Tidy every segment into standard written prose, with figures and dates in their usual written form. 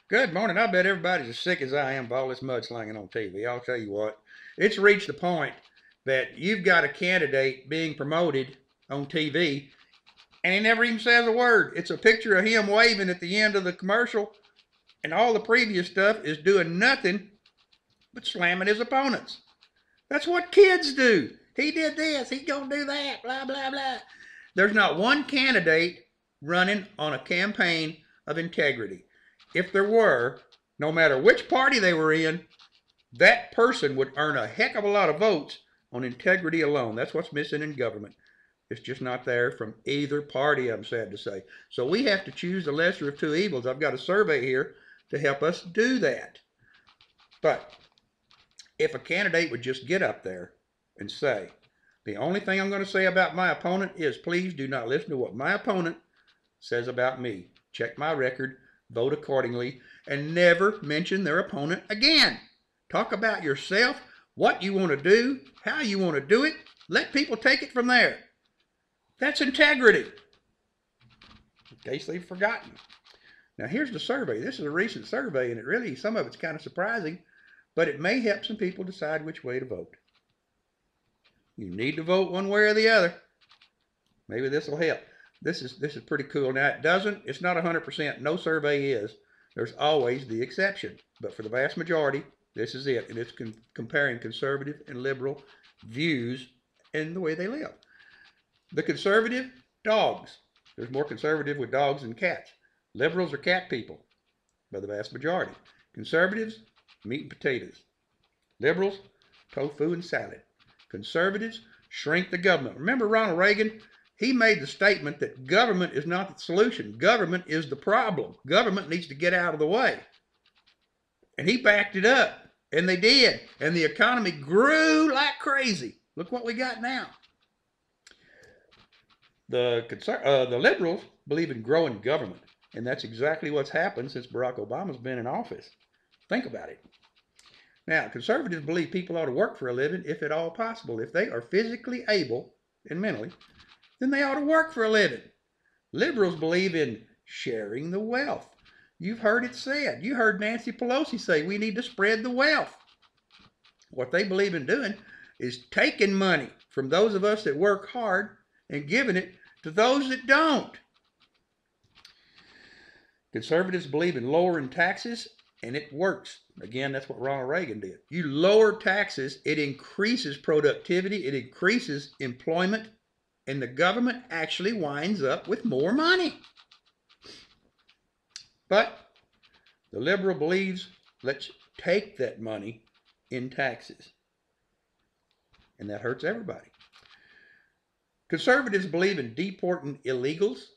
Good morning. I bet everybody's as sick as I am of all this mudslinging on TV. I'll tell you what, it's reached the point that you've got a candidate being promoted on TV and he never even says a word. It's a picture of him waving at the end of the commercial, and all the previous stuff is doing nothing but slamming his opponents. That's what kids do. He did this, he's gonna do that, blah, blah, blah. There's not one candidate running on a campaign of integrity. If there were, no matter which party they were in, that person would earn a heck of a lot of votes on integrity alone. That's what's missing in government. It's just not there from either party, I'm sad to say. So we have to choose the lesser of two evils. I've got a survey here to help us do that. But if a candidate would just get up there and say, the only thing I'm going to say about my opponent is please do not listen to what my opponent says about me. Check my record, vote accordingly, and never mention their opponent again. Talk about yourself, what you want to do, how you want to do it. Let people take it from there. That's integrity, in case they've forgotten. Now here's the survey. This is a recent survey, and some of it's kind of surprising, but it may help some people decide which way to vote. You need to vote one way or the other. Maybe this will help. This is pretty cool. Now it's not 100%. No survey is. There's always the exception. But for the vast majority, this is it. And it's comparing conservative and liberal views and the way they live. The conservative, dogs. There's more conservative with dogs than cats. Liberals are cat people by the vast majority. Conservatives, meat and potatoes. Liberals, tofu and salad. Conservatives, shrink the government. Remember Ronald Reagan? He made the statement that government is not the solution. Government is the problem. Government needs to get out of the way. And he backed it up. And they did. And the economy grew like crazy. Look what we got now. The liberals believe in growing government. And that's exactly what's happened since Barack Obama's been in office. Think about it. Now, conservatives believe people ought to work for a living if at all possible. If they are physically able and mentally, then they ought to work for a living. Liberals believe in sharing the wealth. You've heard it said. You heard Nancy Pelosi say we need to spread the wealth. What they believe in doing is taking money from those of us that work hard and giving it to those that don't. Conservatives believe in lowering taxes, and it works. Again, that's what Ronald Reagan did. You lower taxes, it increases productivity, it increases employment, and the government actually winds up with more money. But the liberal believes, let's take that money in taxes. And that hurts everybody. Conservatives believe in deporting illegals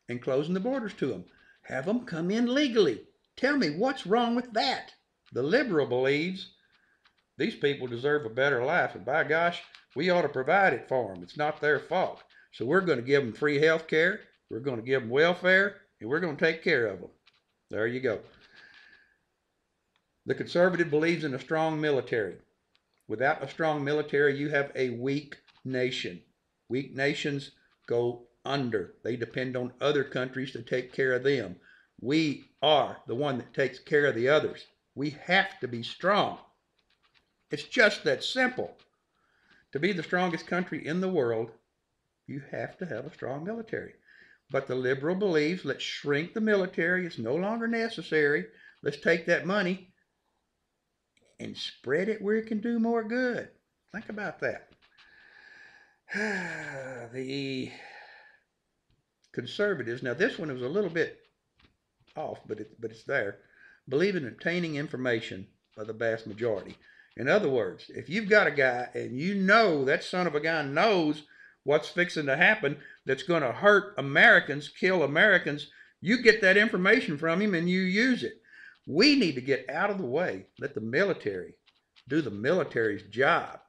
and closing the borders to them. Have them come in legally. Tell me what's wrong with that. The liberal believes these people deserve a better life, and by gosh, we ought to provide it for them. It's not their fault. So we're going to give them free health care, we're going to give them welfare, and we're going to take care of them. There you go. The conservative believes in a strong military. Without a strong military, you have a weak nation. Weak nations go under. They depend on other countries to take care of them. We are the one that takes care of the others. We have to be strong. It's just that simple. To be the strongest country in the world, you have to have a strong military. But the liberal believes, let's shrink the military. It's no longer necessary. Let's take that money and spread it where it can do more good. Think about that. The conservatives, now this one was a little bit off, but it's there, believe in obtaining information by the vast majority. In other words, if you've got a guy and you know that son of a gun knows what's fixing to happen that's going to hurt Americans, kill Americans, you get that information from him and you use it. We need to get out of the way, let the military do the military's job.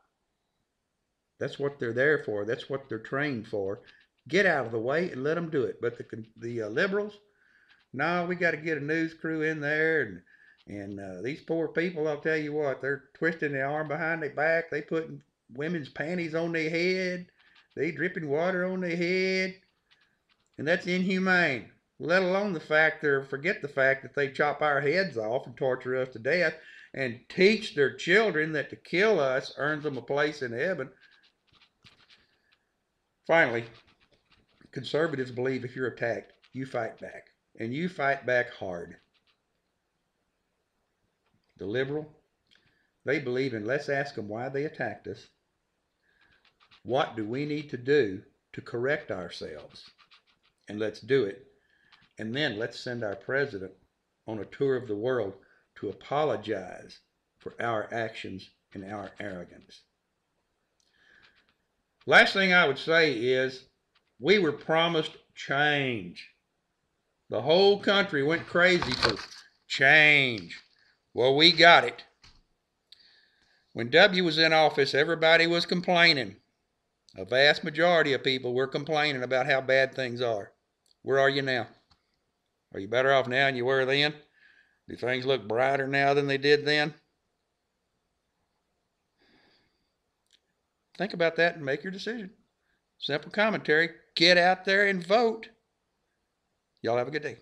That's what they're there for. That's what they're trained for. Get out of the way and let them do it. But the liberals, no, we got to get a news crew in there, and these poor people, I'll tell you what, they're twisting their arm behind their back. They putting women's panties on their head. They dripping water on their head, and that's inhumane. let alone the fact or forget the fact that they chop our heads off and torture us to death and teach their children that to kill us earns them a place in heaven. Finally, conservatives believe if you're attacked, you fight back, and you fight back hard. The liberal, they believe in let's ask them why they attacked us. What do we need to do to correct ourselves? And let's do it. And then let's send our president on a tour of the world to apologize for our actions and our arrogance. Last thing I would say is we were promised change. The whole country went crazy for change. Well, we got it. When W was in office, everybody was complaining. A vast majority of people were complaining about how bad things are. Where are you now? Are you better off now than you were then? Do things look brighter now than they did then? Think about that and make your decision. Simple commentary. Get out there and vote. Y'all have a good day.